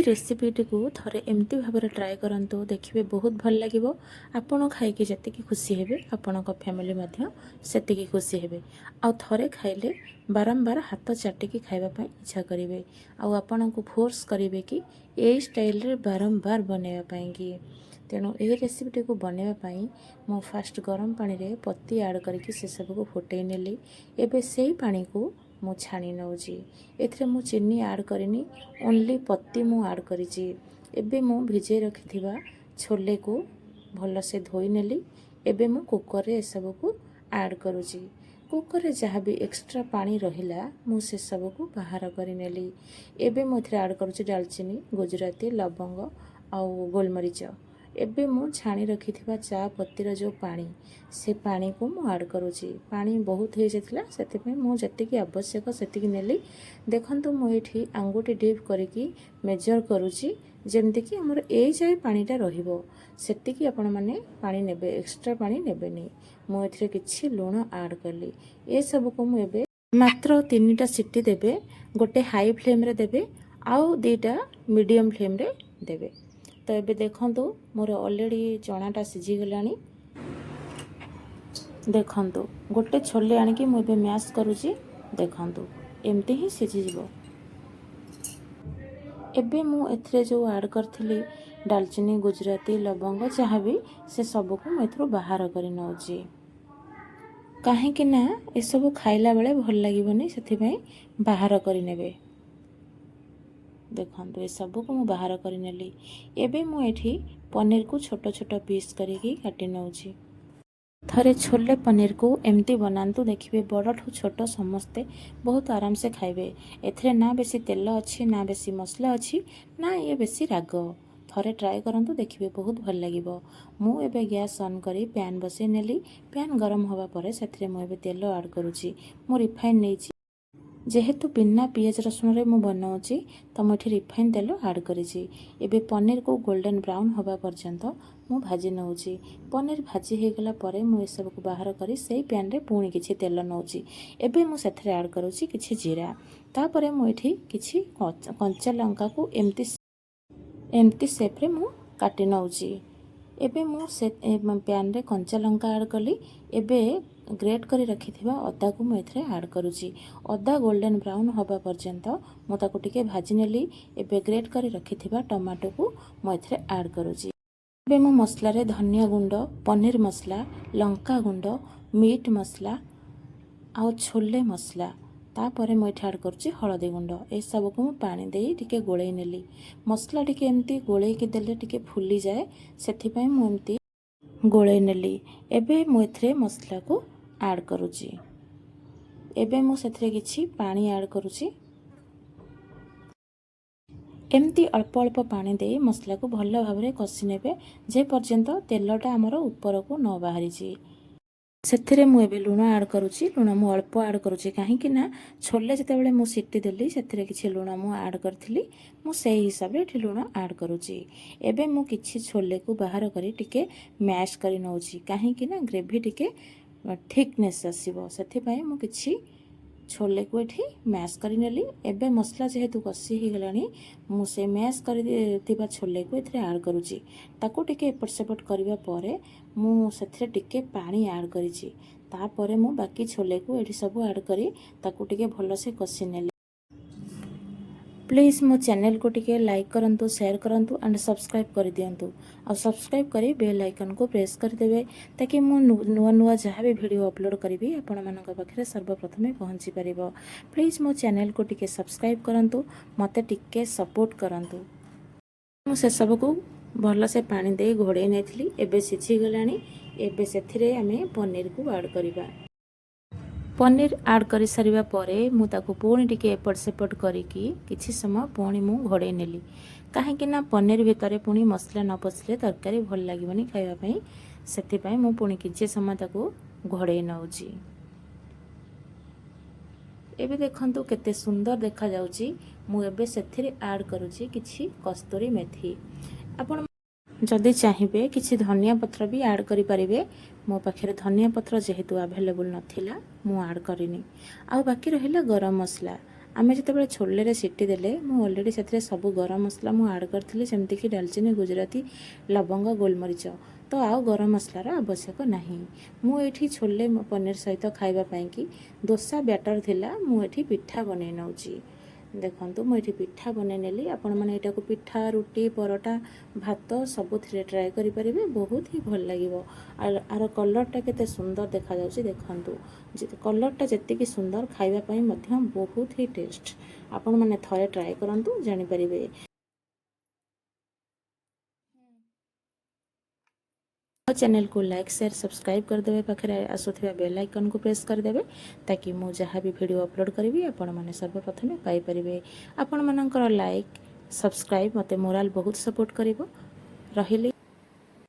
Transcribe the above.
रेसिपीटी को थरे एमती भाव ट्राए करंतु देखिए बहुत भल लगे। आपण खाई जी खुशी हे आपण फैमिली सेतिकी खुशी हे। आउ थरे खाइले बारंबार हाथ चाटिकी खावाई इच्छा करेंगे। आपण को फोर्स करेंगे कि यही स्टाइल रे बारंबार बनवाई कि तेणु यही रेसिपीटी को बनवाई मु फास्ट गरम पानी रे पत्ती ऐड करके से सब को फुटे नेली। एबे से पानी को मु छाणी नौची। एथरे मु चीनी ऐड करनी, ओनली पत्ती मु ऐड करिछि। एबे मु भिजे रखिथिबा छोले को भल से धोई नेली। एबे मु कुकर रे सब को ऐड करूछि। कुकर रे जहाँ भी एक्स्ट्रा पानी रहिला मु से सब को बाहर करि नेली। एबे मु एथरे ऐड करूछि दालचीनी, गुजराती, लवंग आउ गोलमरीच। एबे मु छाणी रखिथिबा चा पत्तीर जो पानी से पानी को मु ऐड करूछि। पानी बहुत हो जाता से मु जतिकी आवश्यक सेतिकी नेली। देखंतु मु एठी आंगुठी डिप करिकी मेजर करूछि जेमति कि हमर ए जाय पानीटा रहिबो सेतिकी आपण माने पानी नेबे, एक्स्ट्रा पानी नेबेनी। मु एथिरे किछि लूण ऐड करली। ए सब को मु एबे मात्र 3टा सिटी देबे। गोटे हाई फ्लेम रे देबे आउ 2टा मीडियम फ्लेम रे देबे। तो ये देखंतु मोर ऑलरेडी चनाटा सिझी गलानी। देखंतु गोटे छोले आनिकी मु एबे मैश करूची। देखंतु एमती ही सिझी जिवो। एबे मु एथरे जो ऐड करथिली दालचीनी, गुजराती, लवंग जहाँ भी से सब को मु एथरो बाहर करि नउची। काहे कि ना ए सब खाइला बेले भल लागिबोनी सेथि बाहर करि नेबे। देखो ये सब को मु बाहर कर नेली। एबे मु एठी पनीर को छोट छोट पीस करिकी काटी नउची। थरे छोले पनीर को एमती बनातु देखिए बड़ठू छोट समस्ते बहुत आराम से खाइबे। एथरे ना बेसी तेल अच्छी ना बेसी मसला अच्छी ना ये बेसी राग। थरे ट्राए करंतु देखिए बहुत भल लागिबो। मु एबे गैस ऑन करी पैन बसे नेली। पैन गरम होबा परे सेथरे मु एबे तेल ऐड करूची। मु रिफाइन नेची जेहेतु बिना पियाज रसुण रे मु बनाऊँगी तो मुझे रिफाइन तेल ऐड करिछि। एबे पनीर को गोल्डन ब्राउन होबा पर्यंत मु भाजी नउची। पनीर भाजी हे गला परे मु ए सब को बाहर करी सेही पैन रे पुणी किछि तेल नउची। एबे मु सेथरे ऐड करूची किछि जीरा। तापरे मु एठी किछि कंचा लंका को एमती शेप रे मु काटी नउची। एबे मु से पैन रे कंचा लंका ऐड कली। एबे ग्रेट करी रखिथिबा अदा को मु एथरे ऐड करूची। अदा गोल्डन ब्राउन होबा पर्यंत मु ताको टिके भाजी नेली। एबे ग्रेट करी रखिथिबा टमाटो को मु एथरे ऐड करूची। एबे मु मसला रे धनिया गुंड, पनीर मसला, लंका गुंड, मीट मसला आउ छोले मसला तापरे मु एठे ऐड करूची हळदी गुंड। ए सब को मु पानी देई टिके गोळेई नेली। मसला टिके एमती गोळेई के देले टिके फुली जाए सेथि पई मु एमती गोळेई नेली। एबे मु एथरे मसला को ऐड करूची। एबे मु सेथरे किछि पानी ऐड करूची। एमती अल्प अल्प पानी दे मसला को भल भाव में कषि नेबे जे पर्यंत तेलटा आमर ऊपर को न बाहरी। सेथिरे मु एबे लूण ऐड करूची। लूण मु अल्प ऐड करूची काहे कि ना छोले जेतेबेले मु सिटी देली सेथिरे किछि लूण मु ऐड करथिली। मु सेही हिसाब रे लूण ऐड करूची। एबे मु किछि छोले को बाहर करी टिके मैश करी नउची काहे कि ना ग्रेवी टिके थिकनेस आसीबो सेथि पई मु किछि छोले को एठी मैश करी नेली। एबे मसला जेहेतु कषि ही गलानी मु से मैश करी दिबा छोले को एथरे ऐड करूची। ताको टिके एपट सेपट करिबा परे मु सेथरे टिके पानी ऐड करिछि। तापरे मु बाकी छोले को एठी सब ऐड करी ताको टिके भलो से कषि नेली। प्लीज़ मो चैनल को टिके लाइक करंतु, शेयर करंतु एंड सब्सक्राइब कर दियंतु। और सब्सक्राइब करी बेल आइकन को प्रेस कर देबे ताकि मो नुआ नुआ जहाँ भी वीडियो अपलोड करी आपण मानक पाखरे सर्वप्रथमे पहुँची परिबो। प्लीज़ मो चैनल को टिके सब्सक्राइब करंतु, मते टिके सपोर्ट करंतु। मु से सब को भल से पानी दे घोड़े नेथिली। एबे सिझी गलानी। एबे सेथिरे आमे पनीर को ऐड करिबा। पनीर ऐड कर सारिबा परे मु ताको पुणी टिके एपट सेपट करिकी किछि समय पुणी मु घोड़े नेली काहे कि ना पनीर भितर पुणी मसला न पसले तरकारी भल लागिबनी खाइबा पई। सेथि पई मु पुणी किछि समय ताको घोड़े नउची। एबे देखंतु केते सुंदर देखा जाउची। मु एबे सेथिरे ऐड करूची किछि कस्तूरी मेथी। आपण जदि चाहिए किसी धनिया पत्र भी ऐड करि परिबे। मो पाखे धनिया पत्र जेहेतु अवेलेबल नथिला मु ऐड करिनी। आ बाकी रहिला गरम मसला। आमे जितेबाला छोले सिटी देले मु ऑलरेडी से सब गरम मसला मु ऐड करथिली जेमती कि दालचीनी गुजराती लवंग गोलमरीच तो आउ गरम मसलार आवश्यक नहीं। मुझे छोले पनीर सहित खावाई कि दोसा बैटर थिला मुझे पिठा बनई नौची। देखु मुझे पिठा बनई नेली आपण मैंने यहाँ को पिठा रुटी परोटा भात सबुथ ट्राए करेंगे बहुत ही भल लगे। आर कलरटा केते सुंदर देखा जाउची देखंतु कलरटा जेतिकी सुंदर खावाई बहुत ही टेस्ट आपण मैंने थरे ट्राए करंतु जानि परिबे। चैनल को लाइक शेयर सब्सक्राइब करदेवे पाखे आसुथिबा बेल आइकन को प्रेस करदेवे ताकि मु जहाँ भी वीडियो अपलोड करी आपण मैंने सर्वप्रथमे पाई परिबे। आपण मानकर लाइक सब्सक्राइब मते मोराल बहुत सपोर्ट करिवो। रहिले।